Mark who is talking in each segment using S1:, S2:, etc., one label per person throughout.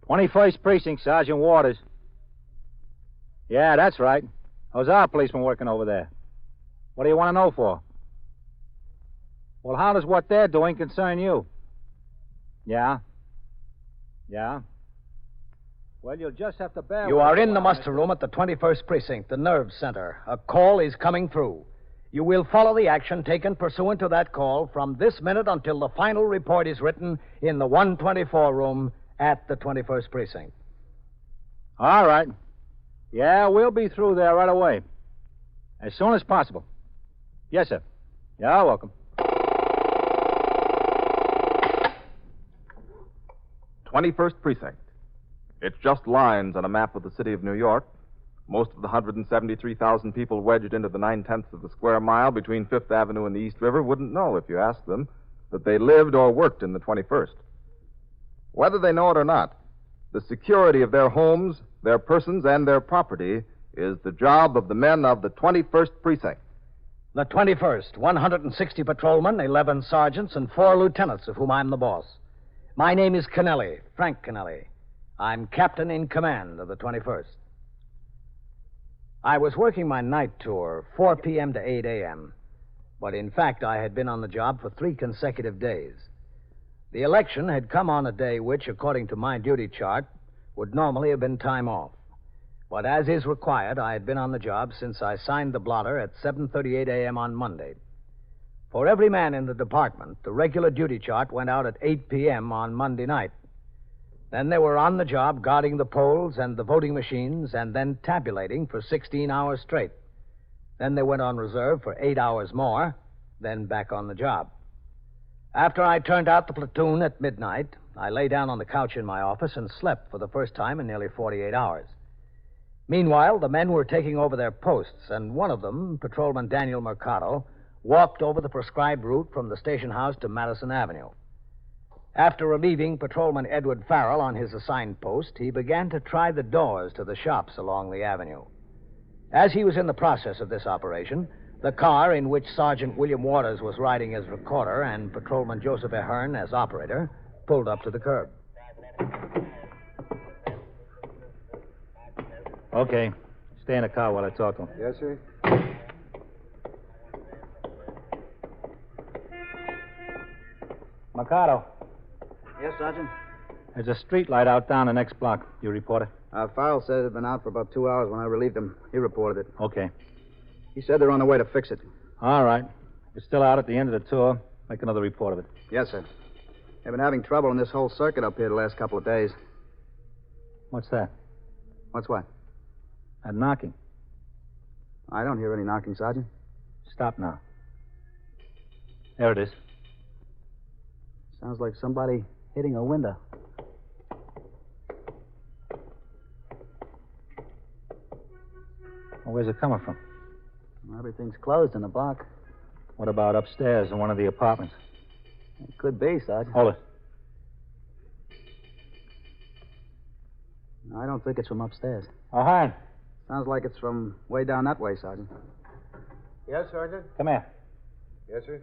S1: 21st Precinct, Sergeant Waters. Yeah, that's right. How's our policeman working over there? What do you want to know for? Well, how does what they're doing concern you? Yeah? Yeah? Well, you'll just have to bear with it.
S2: You are in the muster room at the 21st Precinct, the nerve center. A call is coming through. You will follow the action taken pursuant to that call from this minute until the final report is written in the 124 room at the 21st Precinct.
S1: All right. Yeah, we'll be through there right away. As soon as possible. Yes, sir. You're welcome.
S3: 21st Precinct. It's just lines on a map of the city of New York. Most of the 173,000 people wedged into the 9/10 of the square mile between Fifth Avenue and the East River wouldn't know if you asked them that they lived or worked in the 21st. Whether they know it or not, the security of their homes, their persons, and their property is the job of the men of the 21st Precinct.
S2: The 21st, 160 patrolmen, 11 sergeants, and 4 lieutenants, of whom I'm the boss. My name is Kennelly, Frank Kennelly. I'm captain in command of the 21st. I was working my night tour, 4 p.m. to 8 a.m., but in fact I had been on the job for 3 consecutive days. The election had come on a day which, according to my duty chart, would normally have been time off. But as is required, I had been on the job since I signed the blotter at 7:38 a.m. on Monday. For every man in the department, the regular duty chart went out at 8 p.m. on Monday night. Then they were on the job guarding the polls and the voting machines and then tabulating for 16 hours straight. Then they went on reserve for 8 hours more, then back on the job. After I turned out the platoon at midnight, I lay down on the couch in my office and slept for the first time in nearly 48 hours. Meanwhile, the men were taking over their posts, and one of them, Patrolman Daniel Mercado, walked over the prescribed route from the station house to Madison Avenue. After relieving Patrolman Edward Farrell on his assigned post, he began to try the doors to the shops along the avenue. As he was in the process of this operation, the car in which Sergeant William Waters was riding as recorder and Patrolman Joseph Ahern as operator pulled up to the curb.
S1: Okay. Stay in the car while I talk to him.
S4: Yes, sir.
S1: Mercado.
S4: Yes, Sergeant?
S1: There's a street light out down the next block. You report it?
S4: Farrell said it had been out for about 2 hours when I relieved him. He reported it.
S1: Okay.
S4: He said they're on their way to fix it.
S1: All right. If it's still out at the end of the tour, make another report of it.
S4: Yes, sir. They've been having trouble in this whole circuit up here the last couple of days.
S1: What's that?
S4: What's what?
S1: That knocking.
S4: I don't hear any knocking, Sergeant.
S1: Stop now. There it is.
S4: Sounds like somebody hitting a window.
S1: Well, where's it coming from?
S4: Well, everything's closed in the block.
S1: What about upstairs in one of the apartments?
S4: It could be, Sergeant.
S1: Hold it.
S4: I don't think it's from upstairs.
S1: Oh, hi.
S4: Sounds like it's from way down that way, Sergeant.
S5: Yes, Sergeant?
S1: Come here.
S5: Yes, sir.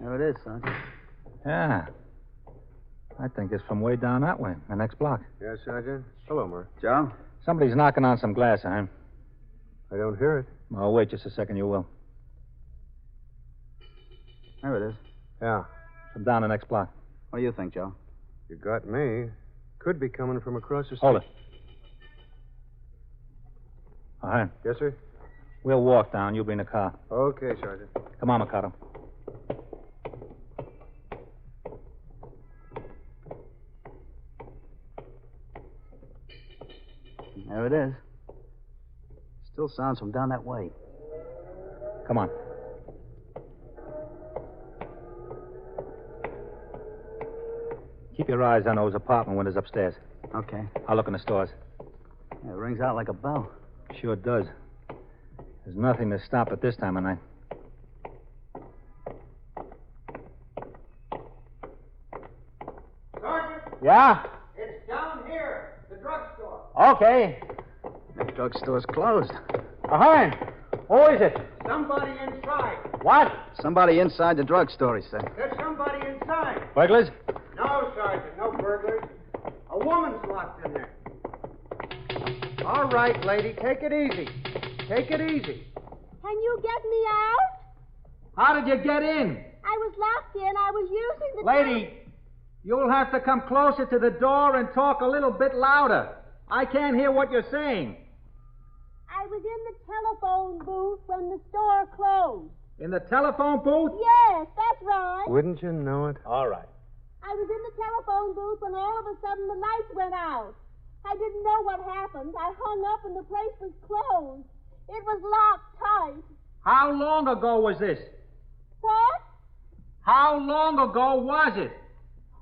S4: There it is, Sergeant.
S1: Yeah. I think it's from way down that way, the next block.
S5: Yes, Sergeant. Hello, Murray.
S4: Joe?
S1: Somebody's knocking on some glass, huh?
S5: I don't hear it.
S1: Oh, wait just a second, you will.
S4: There it is.
S5: Yeah.
S1: From down the next block.
S4: What do you think, Joe?
S5: You got me. Could be coming from across the street.
S1: Hold it. All right.
S5: Yes, sir?
S1: We'll walk down. You'll be in the car.
S5: Okay, Sergeant.
S1: Come on, Mercado.
S4: There it is. Still sounds from down that way.
S1: Come on. Keep your eyes on those apartment windows upstairs.
S4: Okay.
S1: I'll look in the stores.
S4: Yeah, it rings out like a bell.
S1: Sure does. There's nothing to stop it this time of night.
S5: Sergeant,
S1: Yeah?
S5: it's down here, the drugstore.
S1: Okay.
S4: The drugstore's closed.
S1: Hi. Who is it?
S5: Somebody inside.
S1: What?
S4: Somebody inside the drugstore, he said.
S5: There's somebody inside.
S1: Burglars?
S5: No, Sergeant, no burglars. A woman's locked in there. All right, lady, take it easy. Take it easy.
S6: Can you get me out?
S1: How did you get in?
S6: I was locked in. I was using the...
S1: Lady, you'll have to come closer to the door and talk a little bit louder. I can't hear what you're saying.
S6: I was in the telephone booth when the store closed.
S1: In the telephone booth?
S6: Yes, that's right.
S5: Wouldn't you know it?
S1: All right.
S6: I was in the telephone booth when all of a sudden the lights went out. I didn't know what happened. I hung up and the place was closed. It was locked tight.
S1: How long ago was this?
S6: What?
S1: How long ago was it?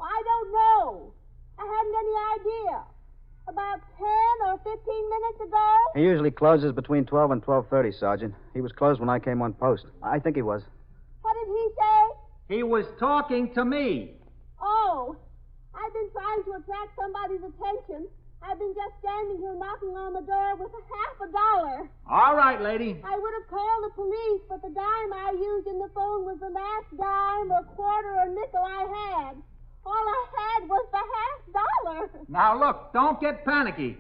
S6: I don't know. I hadn't any idea. About 10 or 15 minutes ago?
S4: He usually closes between 12 and 12:30, Sergeant. He was closed when I came on post. I think he was.
S6: What did he say?
S1: He was talking to me.
S6: Oh, I've been trying to attract somebody's attention. I've been just standing here knocking on the door with $50.
S1: All right, lady.
S6: I would have called the police, but the dime I used in the phone was the last dime or quarter or nickel I had. All I had was the $50.
S1: Now, look, don't get panicky.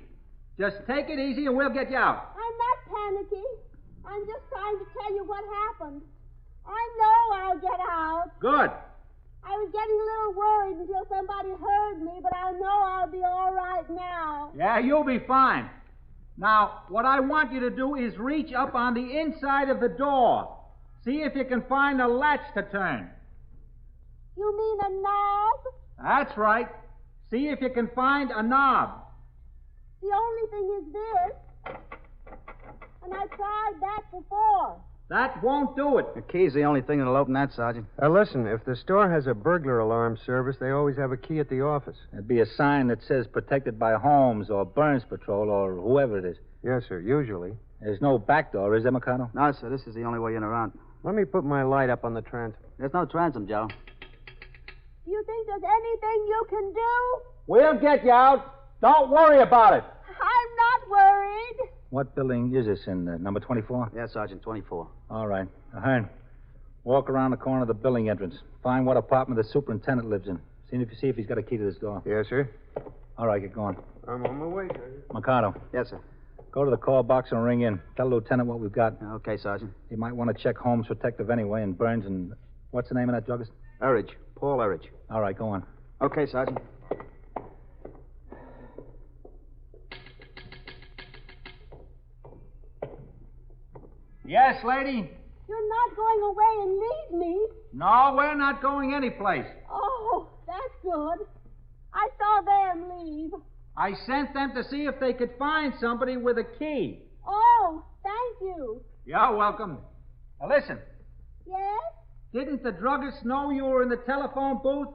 S1: Just take it easy and we'll get you out.
S6: I'm not panicky. I'm just trying to tell you what happened. I know I'll get out.
S1: Good.
S6: I was getting a little worried until somebody heard me, but I know I'll be all right now.
S1: Yeah, you'll be fine. Now, what I want you to do is reach up on the inside of the door. See if you can find a latch to turn.
S6: You mean a knob?
S1: That's right. See if you can find a knob.
S6: The only thing is this. And I tried that before.
S1: That won't do it.
S4: The key's the only thing that'll open that, Sergeant.
S5: Listen, if the store has a burglar alarm service, they always have a key at the office.
S1: There'd be a sign that says protected by Holmes or Burns Patrol or whoever it is.
S5: Yes, sir, usually.
S1: There's no back door, is there, Mikado?
S4: No, sir, this is the only way in or out.
S5: Let me put my light up on the transom.
S4: There's no transom, Joe.
S6: Do you think there's anything you can do?
S1: We'll get you out. Don't worry about it.
S6: I'm not worried.
S1: What building is this in, number 24?
S4: Yes, Sergeant, 24.
S1: All right. Ahern, walk around the corner of the building entrance. Find what apartment the superintendent lives in. See if he's got a key to this door.
S5: Yes, sir.
S1: All right, get going.
S5: I'm on my way, sir.
S1: Mikado,
S4: Yes, sir.
S1: go to the call box and ring in. Tell the lieutenant what we've got.
S4: Okay, Sergeant.
S1: He might want to check Holmes Protective anyway, and Burns and... What's the name of that druggist?
S4: Urridge. Paul Urridge.
S1: All right, go on.
S4: Okay, Sergeant.
S1: Yes, lady?
S6: You're not going away and leave me.
S1: No, we're not going anyplace.
S6: Oh, that's good. I saw them leave.
S1: I sent them to see if they could find somebody with a key.
S6: Oh, thank you.
S1: You're welcome. Now, listen.
S6: Yes?
S1: Didn't the druggist know you were in the telephone booth?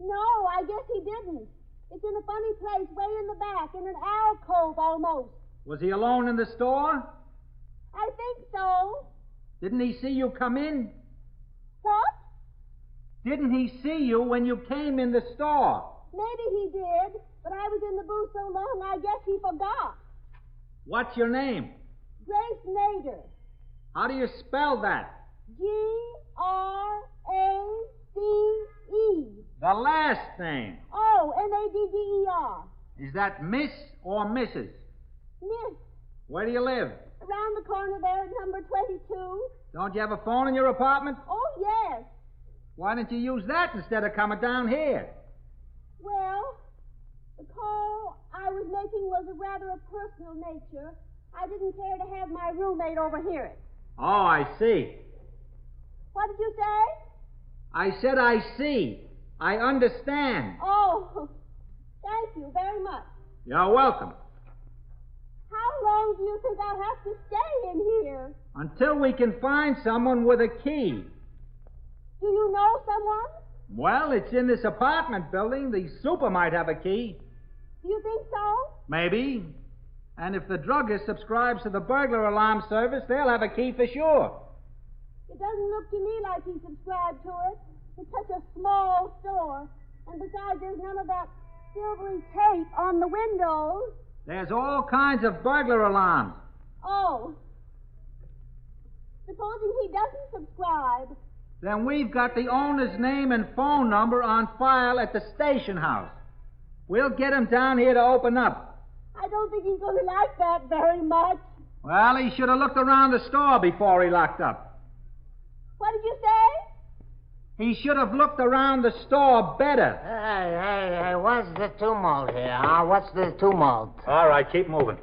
S6: No, I guess he didn't. It's in a funny place way in the back, in an alcove almost.
S1: Was he alone in the store?
S6: I think so.
S1: Didn't he see you come in?
S6: What?
S1: Didn't he see you when you came in the store?
S6: Maybe he did, but I was in the booth so long I guess he forgot.
S1: What's your name?
S6: Grace Nader.
S1: How do you spell that?
S6: Grace.
S1: The last name.
S6: Oh, Madder.
S1: Is that Miss or Mrs.?
S6: Miss.
S1: Where do you live?
S6: Around the corner there at number 22.
S1: Don't you have a phone in your apartment?
S6: Oh, yes.
S1: Why didn't you use that instead of coming down here?
S6: Well, the call I was making was of rather a personal nature. I didn't care to have my roommate overhear it.
S1: Oh, I see.
S6: What did you say?
S1: I said I see. I understand.
S6: Oh, thank you very much.
S1: You're welcome.
S6: How long do you think I'll have to stay in here?
S1: Until we can find someone with a key.
S6: Do you know someone?
S1: Well, it's in this apartment building. The super might have a key.
S6: Do you think so?
S1: Maybe. And if the druggist subscribes to the burglar alarm service, they'll have a key for sure.
S6: It doesn't look to me like he subscribed to it. It's such a small store. And besides, there's none of that silvery tape on the windows.
S1: There's all kinds of burglar alarms.
S6: Oh. Supposing he doesn't subscribe.
S1: Then we've got the owner's name and phone number on file at the station house. We'll get him down here to open up.
S6: I don't think he's going to like that very much.
S1: Well, he should have looked around the store before he locked up.
S6: What did you say?
S1: He should have looked around the store better.
S7: Hey, what's the tumult here, huh? What's the tumult?
S1: All right, keep moving.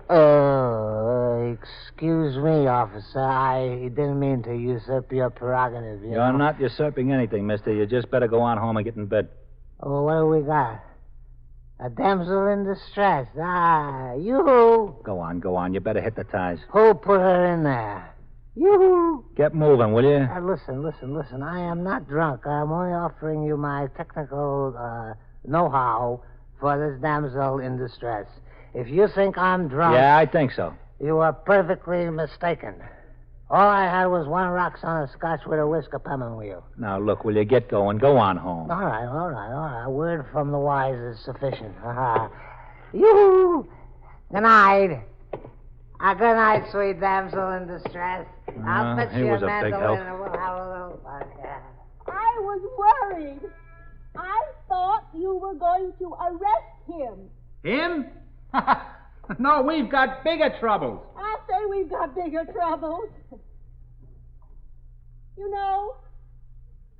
S7: Excuse me, officer. I didn't mean to usurp your prerogative.
S1: You're not usurping anything, mister. You just better go on home and get in bed.
S7: Oh, what do we got? A damsel in distress. Yoo-hoo.
S1: Go on. You better hit the ties.
S7: Who put her in there? Yoo-hoo.
S1: Get moving, will you?
S7: Listen. I am not drunk. I'm only offering you my technical know-how for this damsel in distress. If you think I'm drunk...
S1: Yeah, I think so.
S7: You are perfectly mistaken. All I had was one rocks on a scotch with a whisk of peppermint wheel.
S1: Now, look, will you get going? Go on home.
S7: All right. Word from the wise is sufficient. Yoo-hoo! Good night. Good night, sweet damsel in distress. I'll fetch
S1: he
S7: you
S1: was
S7: a
S1: a big
S7: mandolin
S1: help.
S7: and we'll have a little fun.
S6: I was worried. I thought you were going to arrest him.
S1: Him? No, we've got bigger troubles.
S6: I'll say we've got bigger troubles. You know,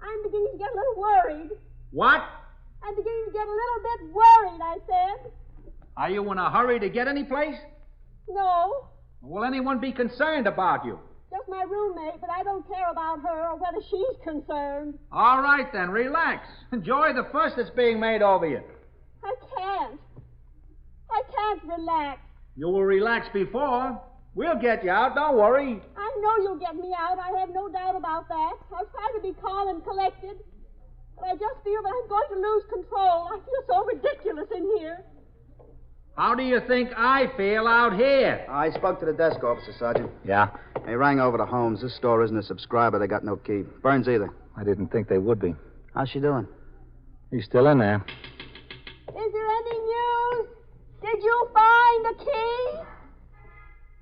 S6: I'm beginning to get a little worried.
S1: What?
S6: I'm beginning to get a little bit worried, I said.
S1: Are you in a hurry to get any place?
S6: No,
S1: Will anyone be concerned about you?
S6: just my roommate, but I don't care about her or whether she's concerned.
S1: All right, then, relax. Enjoy the fuss that's being made over you.
S6: I can't relax.
S1: You were relaxed before. We'll get you out, don't worry.
S6: I know you'll get me out. I have no doubt about that. I'll try to be calm and collected. But I just feel that I'm going to lose control. I feel so ridiculous in here.
S1: How do you think I feel out here?
S4: I spoke to the desk officer, Sergeant.
S1: Yeah?
S4: They rang over to Holmes. This store isn't a subscriber. They got no key. Burns either.
S1: I didn't think they would be.
S4: How's she doing?
S1: He's still in there.
S6: Is there any news? Did you find a key?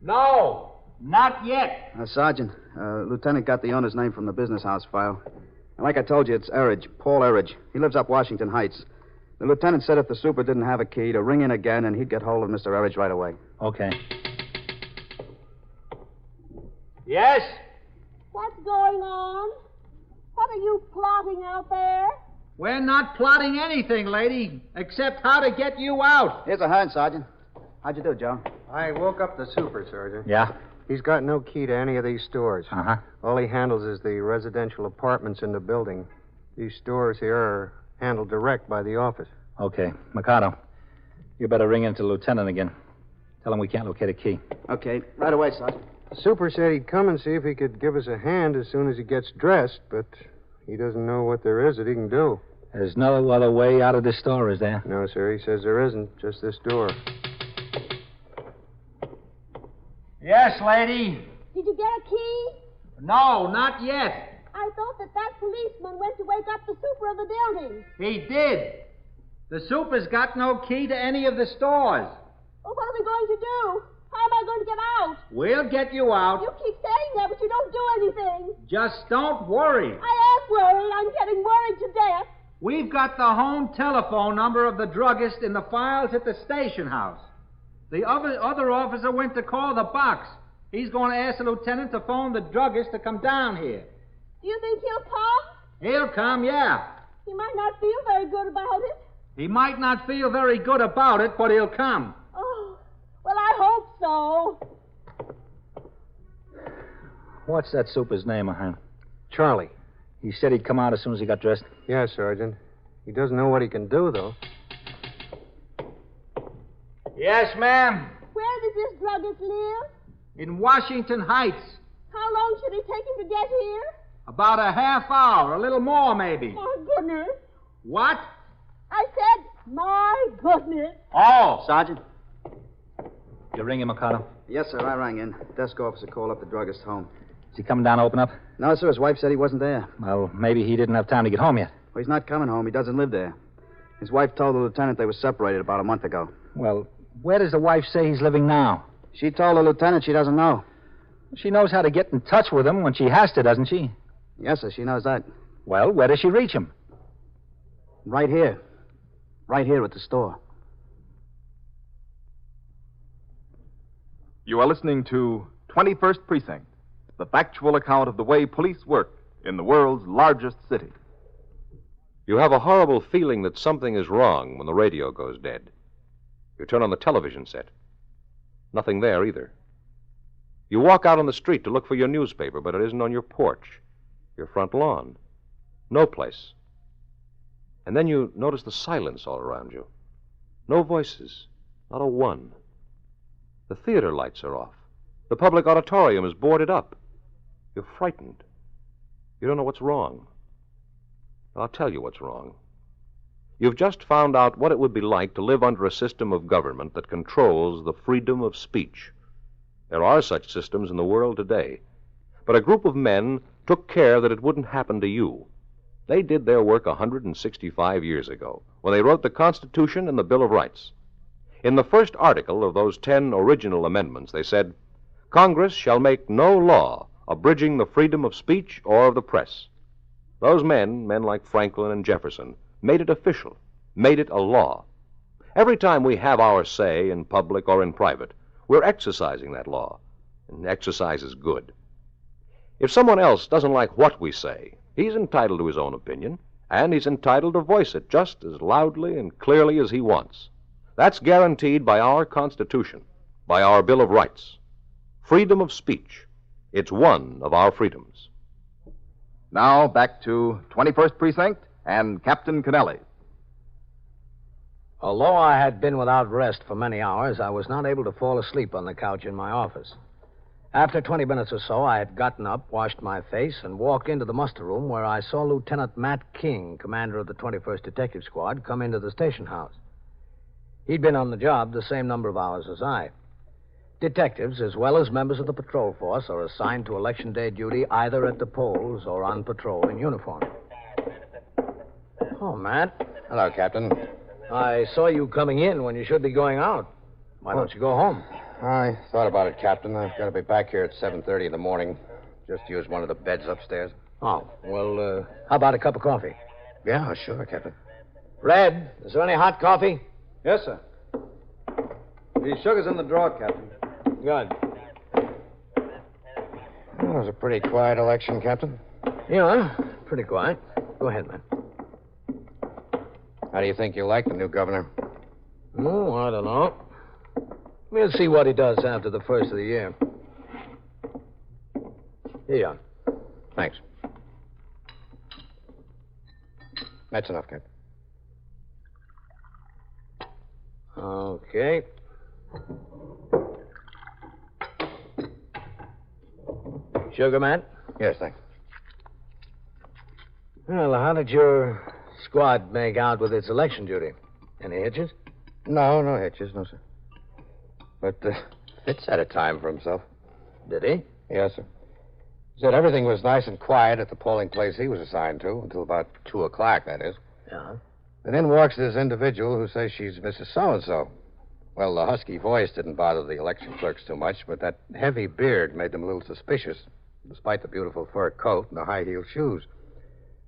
S1: No, not yet.
S4: Sergeant, Lieutenant got the owner's name from the business house file. And like I told you, it's Erridge, Paul Erridge. He lives up Washington Heights. The lieutenant said if the super didn't have a key, to ring in again, and he'd get hold of Mr. Erridge right away.
S1: Okay. Yes?
S6: What's going on? What are you plotting out there?
S1: We're not plotting anything, lady, except how to get you out.
S4: Here's a hand, Sergeant. How'd you do, Joe?
S5: I woke up the super, Sergeant.
S1: Yeah?
S5: He's got no key to any of these stores.
S1: Uh-huh.
S5: All he handles is the residential apartments in the building. These stores here are handled direct by the office.
S1: Okay. Mikado, you better ring into the lieutenant again. Tell him we can't locate a key.
S4: Okay, right away, Sergeant.
S5: The super said he'd come and see if he could give us a hand as soon as he gets dressed, but he doesn't know what there is that he can do.
S1: There's no other way out of this store, is there?
S5: No, sir, he says there isn't, just this door.
S1: Yes, lady.
S6: Did you get a key?
S1: No, not yet.
S6: I thought that policeman went to wake up the super of the building.
S1: He did. The super's got no key to any of the stores.
S6: Well, what are we going to do? How am I going to get out?
S1: We'll get you out.
S6: You keep saying that, but you don't do anything.
S1: Just don't worry.
S6: I am worried. I'm getting worried to death.
S1: We've got the home telephone number of the druggist in the files at the station house. The other officer went to call the box. He's going to ask the lieutenant to phone the druggist to come down here.
S6: Do you think he'll come?
S1: He'll come, yeah.
S6: He might not feel very good about it.
S1: He might not feel very good about it, but he'll come.
S6: Oh, well, I hope so.
S1: What's that super's name, huh?
S5: Charlie.
S1: He said he'd come out as soon as he got dressed.
S5: Yes, Sergeant. He doesn't know what he can do, though.
S1: Yes, ma'am.
S6: Where does this druggist live?
S1: In Washington Heights.
S6: How long should it take him to get here?
S1: About a half hour, a little more, maybe.
S6: My goodness.
S1: What?
S6: I said, my goodness.
S1: Oh.
S4: Sergeant?
S1: You ring him, Mikado?
S4: Yes, sir, I rang in. Desk officer called up the druggist home.
S1: Is he coming down to open up?
S4: No, sir, his wife said he wasn't there.
S1: Well, maybe he didn't have time to get home yet.
S4: Well, he's not coming home. He doesn't live there. His wife told the lieutenant they were separated about a month ago.
S1: Well, where does the wife say he's living now?
S4: She told the lieutenant she doesn't know.
S1: She knows how to get in touch with him when she has to, doesn't she?
S4: Yes, sir, she knows that.
S1: Well, where does she reach him?
S4: Right here. Right here at the store.
S3: You are listening to 21st Precinct, the factual account of the way police work in the world's largest city.
S8: You have a horrible feeling that something is wrong when the radio goes dead. You turn on the television set. Nothing there either. You walk out on the street to look for your newspaper, but it isn't on your porch, your front lawn. No place. And then you notice the silence all around you. No voices, not a one. The theater lights are off. The public auditorium is boarded up. You're frightened. You don't know what's wrong. I'll tell you what's wrong. You've just found out what it would be like to live under a system of government that controls the freedom of speech. There are such systems in the world today. But a group of men took care that it wouldn't happen to you. They did their work 165 years ago, when they wrote the Constitution and the Bill of Rights. In the first article of those 10 original amendments, they said, Congress shall make no law abridging the freedom of speech or of the press. Those men like Franklin and Jefferson, made it official, made it a law. Every time we have our say in public or in private, we're exercising that law, and exercise is good. If someone else doesn't like what we say, he's entitled to his own opinion, and he's entitled to voice it just as loudly and clearly as he wants. That's guaranteed by our Constitution, by our Bill of Rights. Freedom of speech. It's one of our freedoms.
S3: Now, back to 21st Precinct and Captain Kennelly.
S2: Although I had been without rest for many hours, I was not able to fall asleep on the couch in my office. After 20 minutes or so, I had gotten up, washed my face, and walked into the muster room where I saw Lieutenant Matt King, commander of the 21st Detective Squad, come into the station house. He'd been on the job the same number of hours as I. Detectives, as well as members of the patrol force, are assigned to election day duty either at the polls or on patrol in uniform. Oh, Matt.
S9: Hello, Captain.
S2: I saw you coming in when you should be going out. Why don't you go home?
S9: I thought about it, Captain. I've got to be back here at 7:30 in the morning. Just use one of the beds upstairs.
S2: Oh, well, how about a cup of coffee?
S9: Yeah, sure, Captain.
S2: Red, is there any hot coffee?
S4: Yes, sir. The sugar's in the drawer, Captain.
S2: Good.
S9: Well, it was a pretty quiet election, Captain.
S2: Yeah, pretty quiet. Go ahead, man.
S9: How do you think you like the new governor?
S2: Oh, I don't know. We'll see what he does after the first of the year. Here you are.
S9: Thanks. That's enough, Captain.
S2: Okay. Sugar, man?
S9: Yes, thanks.
S2: Well, how did your squad make out with its election duty? Any hitches?
S9: No hitches, no, sir. But Fitz had a time for himself.
S2: Did he?
S9: Yes, sir. He said everything was nice and quiet at the polling place he was assigned to, until about 2 o'clock, that is.
S2: Yeah.
S9: And then walks this individual who says she's Mrs. So-and-so. Well, the husky voice didn't bother the election clerks too much, but that heavy beard made them a little suspicious, despite the beautiful fur coat and the high-heeled shoes.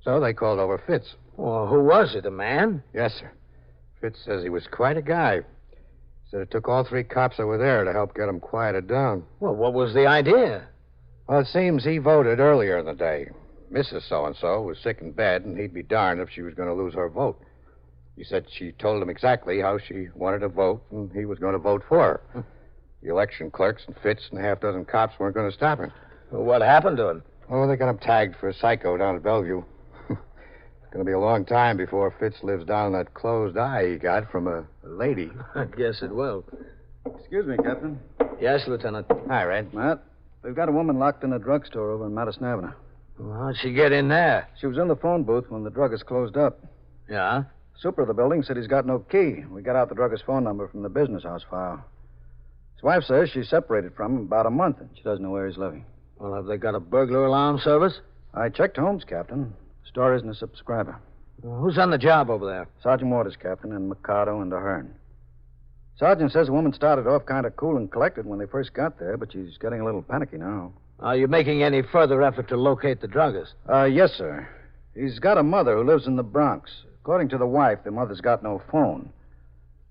S9: So they called over Fitz.
S2: Well, who was it, a man?
S9: Yes, sir. Fitz says he was quite a guy. Said it took all 3 cops that were there to help get him quieted down.
S2: Well, what was the idea?
S9: Well, it seems he voted earlier in the day. Mrs. So-and-so was sick in bed, and he'd be darned if she was going to lose her vote. He said she told him exactly how she wanted to vote, and he was going to vote for her. The election clerks and Fitz and a half dozen cops weren't going to stop him.
S2: Well, what happened to him?
S9: Oh, they got him tagged for a psycho down at Bellevue. It's going to be a long time before Fitz lives down that closed eye he got from a lady.
S2: I guess it will.
S4: Excuse me, Captain.
S2: Yes, Lieutenant.
S9: Hi, Red.
S4: Matt, we've got a woman locked in a drugstore over in Madison Avenue.
S2: Well, how'd she get in there?
S4: She was in the phone booth when the druggist closed up.
S2: Yeah?
S4: Super of the building said he's got no key. We got out the druggist's phone number from the business house file. His wife says she's separated from him about a month, and she doesn't know where he's living.
S2: Well, have they got a burglar alarm service?
S4: I checked Holmes, Captain. The store isn't a subscriber.
S2: Well, who's on the job over there?
S4: Sergeant Waters, Captain, and Mikado and Ahern. Sergeant says the woman started off kind of cool and collected when they first got there, but she's getting a little panicky now.
S2: Are you making any further effort to locate the druggist?
S4: Yes, sir. He's got a mother who lives in the Bronx. According to the wife, the mother's got no phone.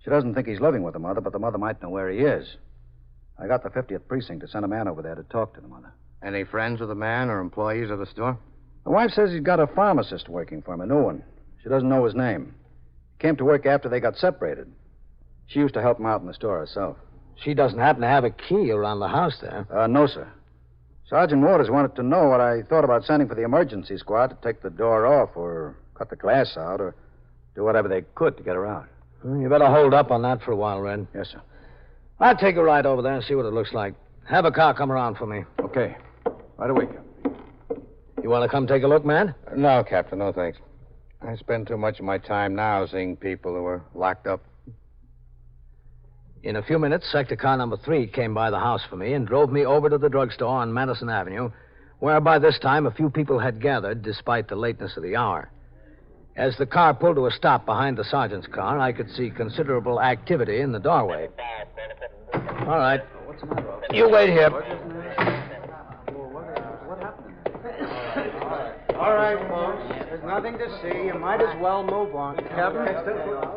S4: She doesn't think he's living with the mother, but the mother might know where he is. I got the 50th Precinct to send a man over there to talk to the mother.
S9: Any friends of the man or employees of the store?
S4: The wife says he's got a pharmacist working for him, a new one. She doesn't know his name. He came to work after they got separated. She used to help him out in the store herself.
S2: She doesn't happen to have a key around the house there.
S4: No, sir. Sergeant Waters wanted to know what I thought about sending for the emergency squad to take the door off or cut the glass out or do whatever they could to get her out.
S2: Well, you better hold up on that for a while, Red.
S4: Yes, sir.
S2: I'll take a ride over there and see what it looks like. Have a car come around for me.
S4: Okay. Right away, Captain.
S2: You want to come take a look, man?
S9: No, Captain, no thanks. I spend too much of my time now seeing people who are locked up.
S2: In a few minutes, sector car number 3 came by the house for me and drove me over to the drugstore on Madison Avenue, where by this time a few people had gathered, despite the lateness of the hour. As the car pulled to a stop behind the sergeant's car, I could see considerable activity in the doorway. All right.
S4: What's the matter, officer?
S2: You wait here.
S4: What happened?
S5: All right, folks. There's nothing to see. You might as well move on.
S4: Captain?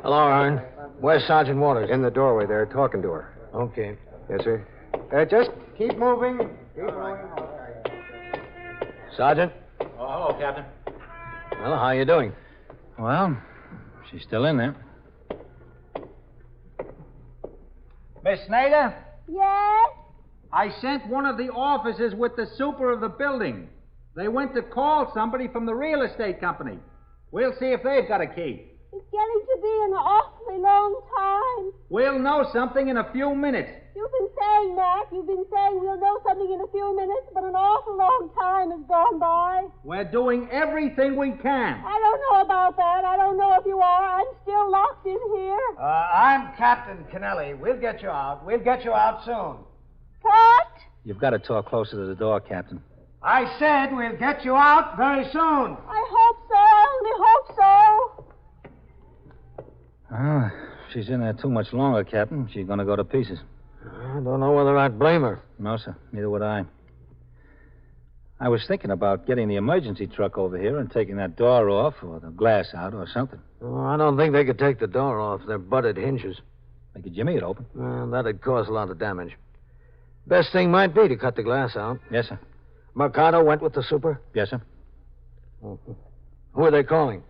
S2: Hello, Aaron. Where's Sergeant Waters?
S5: In the doorway there, talking to her.
S2: Okay.
S5: Yes, sir. Just keep moving. Keep moving.
S2: Sergeant?
S1: Oh, hello, Captain.
S2: Well, how you doing?
S1: Well, she's still in there. Miss Snyder?
S6: Yes?
S1: I sent one of the officers with the super of the building. They went to call somebody from the real estate company. We'll see if they've got a key.
S6: It's getting to be an awfully long time.
S1: We'll know something in a few minutes.
S6: You've been saying that. You've been saying we'll know something in a few minutes, but an awful long time has gone by.
S1: We're doing everything we can.
S6: I don't know about that. I don't know if you are. I'm still locked in here.
S2: I'm Captain Kennelly. We'll get you out. We'll get you out soon.
S6: What?
S1: You've got to talk closer to the door, Captain.
S2: I said we'll get you out very soon.
S6: I hope so. I only hope so.
S1: Ah, if she's in there too much longer, Captain, she's going to go to pieces.
S2: I don't know whether I'd blame her.
S1: No, sir. Neither would I. I was thinking about getting the emergency truck over here and taking that door off or the glass out or something.
S2: Oh, I don't think they could take the door off. They're butted hinges.
S1: They could jimmy it open.
S2: Well, that'd cause a lot of damage. Best thing might be to cut the glass out.
S1: Yes, sir.
S2: Mercado went with the super?
S1: Yes, sir.
S2: Who are they calling?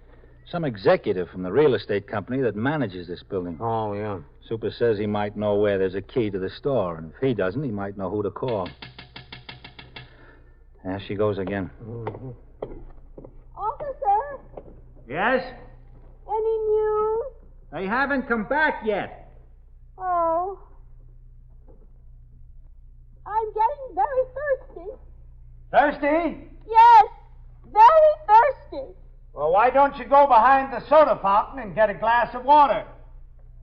S1: Some executive from the real estate company that manages this building.
S2: Oh, yeah.
S1: Super says he might know where there's a key to the store, and if he doesn't, he might know who to call. There she goes again.
S6: Officer,
S1: Yes?
S6: any news?
S1: They haven't come back yet.
S6: Oh. I'm getting very thirsty.
S2: Thirsty?
S6: Yes, very thirsty.
S2: Well, why don't you go behind the soda fountain and get a glass of water?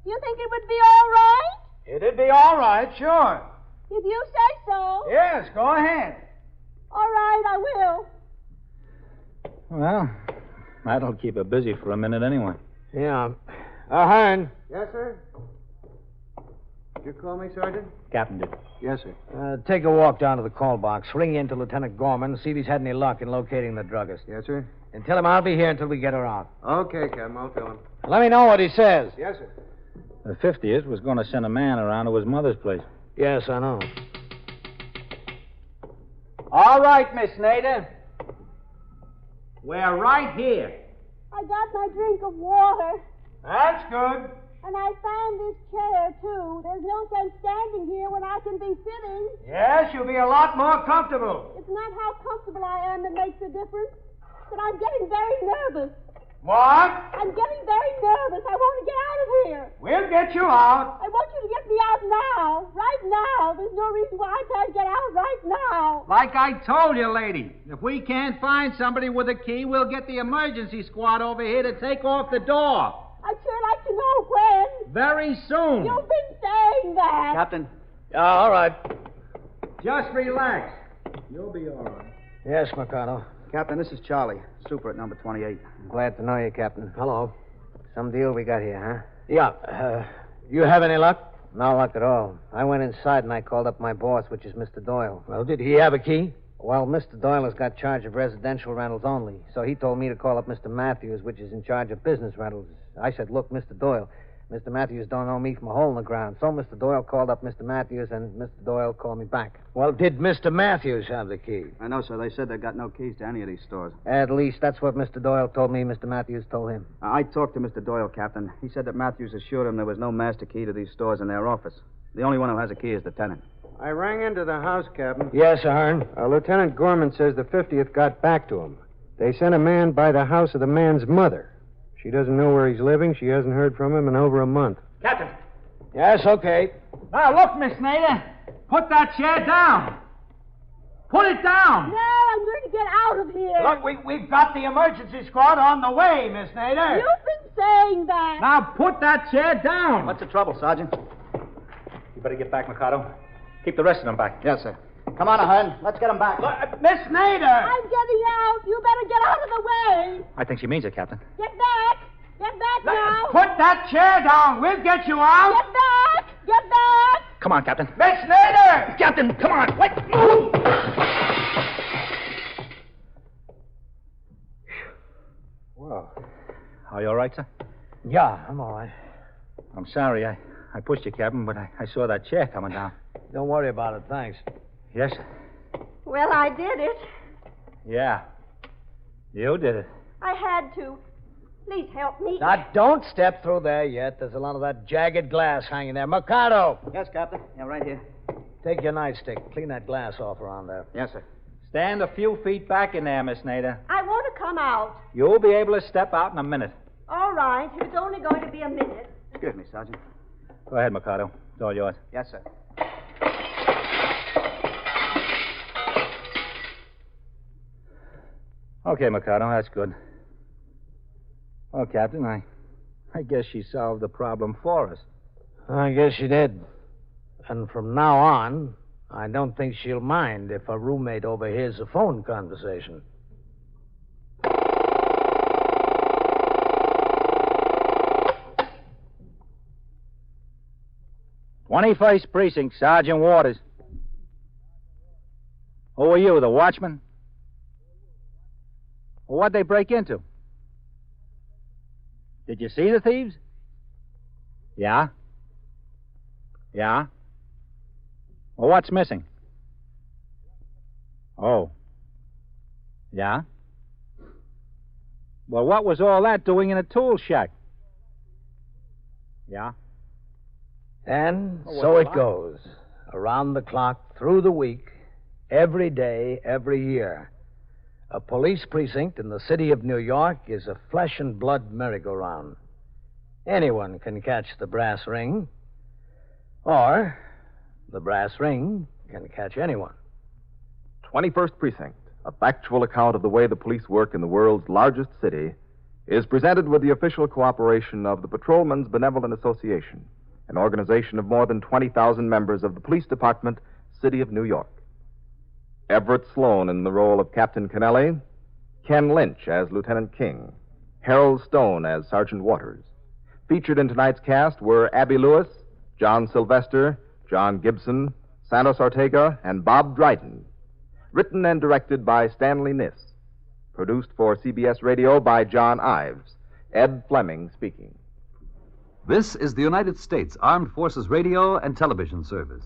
S6: You think it would be all right?
S2: It'd be all right, sure.
S6: If you say so.
S2: Yes, go ahead.
S6: All right, I will.
S1: Well, that'll keep her busy for a minute anyway.
S2: Yeah. Hearn.
S5: Yes, sir? Did you call me, Sergeant?
S1: Captain did.
S5: Yes, sir.
S2: Take a walk down to the call box. Ring in to Lieutenant Gorman and see if he's had any luck in locating the druggist.
S5: Yes, sir?
S2: And tell him I'll be here until we get her out.
S5: Okay, Captain. I'll tell him.
S2: Let me know what he says.
S5: Yes, sir.
S1: The 50th was going to send a man around to his mother's place.
S2: Yes, I know.
S1: All right, Miss Nader. We're right here.
S6: I got my drink of water.
S2: That's good.
S6: And I found this chair, too. There's no sense standing here when I can be sitting.
S2: Yes, you'll be a lot more comfortable.
S6: It's not how comfortable I am that makes a difference, but I'm getting very nervous.
S2: What?
S6: I'm getting very nervous. I want to get out of here.
S2: We'll get you out.
S6: I want you to get me out now. Right now. There's no reason why I can't get out right now.
S1: Like I told you, lady, if we can't find somebody with a key, we'll get the emergency squad over here to take off the door.
S6: I'd sure like to know when.
S1: Very soon.
S6: You've been saying that.
S4: Captain?
S2: All right.
S1: Just relax. You'll be all right.
S2: Yes, Mercado.
S4: Captain, this is Charlie, super at number 28.
S7: Glad to know you, Captain.
S2: Hello.
S7: Some deal we got here, huh?
S2: Yeah. You have any luck?
S7: No luck at all. I went inside and I called up my boss, which is Mr. Doyle.
S2: Well, did he have a key?
S7: Well, Mr. Doyle has got charge of residential rentals only, so he told me to call up Mr. Matthews, which is in charge of business rentals. I said, look, Mr. Doyle,
S2: Mr. Matthews don't know me from a hole in the ground. So Mr. Doyle called up Mr. Matthews, and Mr. Doyle called me back. Well, did Mr. Matthews have the key?
S4: I know, sir. They said they got no keys to any of these stores.
S2: At least that's what Mr. Doyle told me. Mr. Matthews told him.
S4: I talked to Mr. Doyle, Captain. He said that Matthews assured him there was no master key to these stores in their office. The only one who has a key is the tenant.
S5: I rang into the house, Captain.
S2: Yes, Ahern.
S5: Lieutenant Gorman says the 50th got back to him. They sent a man by the house of the man's mother. She doesn't know where he's living. She hasn't heard from him in over a month.
S1: Captain.
S2: Yes, okay.
S1: Now, look, Miss Nader. Put that chair down. Put it down.
S6: No, I'm going to get out of here.
S2: Look, we've got the emergency squad on the way, Miss Nader.
S6: You've been saying that.
S1: Now, put that chair down.
S4: What's the trouble, Sergeant?
S1: You better get back, Mikado. Keep the rest of them back.
S4: Yes, sir. Come on, Ahern. Let's get them back.
S2: Miss Nader!
S6: I'm getting out. You better get out of the way.
S1: I think she means it, Captain.
S6: Get back. Get back now.
S2: Put that chair down. We'll get you out.
S6: Get back. Get back.
S1: Come on, Captain.
S2: Miss Nader!
S1: Captain, come on. Wait. Move.
S2: Whoa.
S1: Are you all right, sir?
S2: Yeah, I'm all right.
S1: I'm sorry. I pushed you, Captain, but I saw that chair coming down.
S2: Don't worry about it, thanks.
S1: Yes, sir.
S6: Well, I did it.
S1: Yeah. You did it.
S6: I had to. Please help me.
S2: Now, don't step through there yet. There's a lot of that jagged glass hanging there. Mikado!
S4: Yes, Captain. Yeah, right here.
S2: Take your nightstick. Clean that glass off around there.
S4: Yes, sir.
S1: Stand a few feet back in there, Miss Nader.
S6: I want to come out.
S1: You'll be able to step out in a minute.
S6: All right. It's only going to be a minute.
S4: Excuse me, Sergeant.
S1: Go ahead, Mikado. It's all yours.
S4: Yes, sir.
S1: Okay, Mikado, that's good. Well, Captain, I guess she solved the problem for us.
S2: I guess she did. And from now on, I don't think she'll mind if her roommate overhears a phone conversation.
S1: 21st Precinct, Sergeant Waters. Who are you, the watchman? Well, what'd they break into? Did you see the thieves? Yeah? Yeah? Well, what's missing? Oh. Yeah? Well, what was all that doing in a tool shack? Yeah?
S2: And so it goes. Around the clock, through the week, every day, every year. A police precinct in the city of New York is a flesh and blood merry-go-round. Anyone can catch the brass ring, or the brass ring can catch anyone.
S3: 21st Precinct, a factual account of the way the police work in the world's largest city, is presented with the official cooperation of the Patrolmen's Benevolent Association, an organization of more than 20,000 members of the Police Department, City of New York. Everett Sloan in the role of Captain Kennelly, Ken Lynch as Lieutenant King, Harold Stone as Sergeant Waters. Featured in tonight's cast were Abby Lewis, John Sylvester, John Gibson, Santos Ortega, and Bob Dryden. Written and directed by Stanley Niss. Produced for CBS Radio by John Ives. Ed Fleming speaking.
S10: This is the United States Armed Forces Radio and Television Service.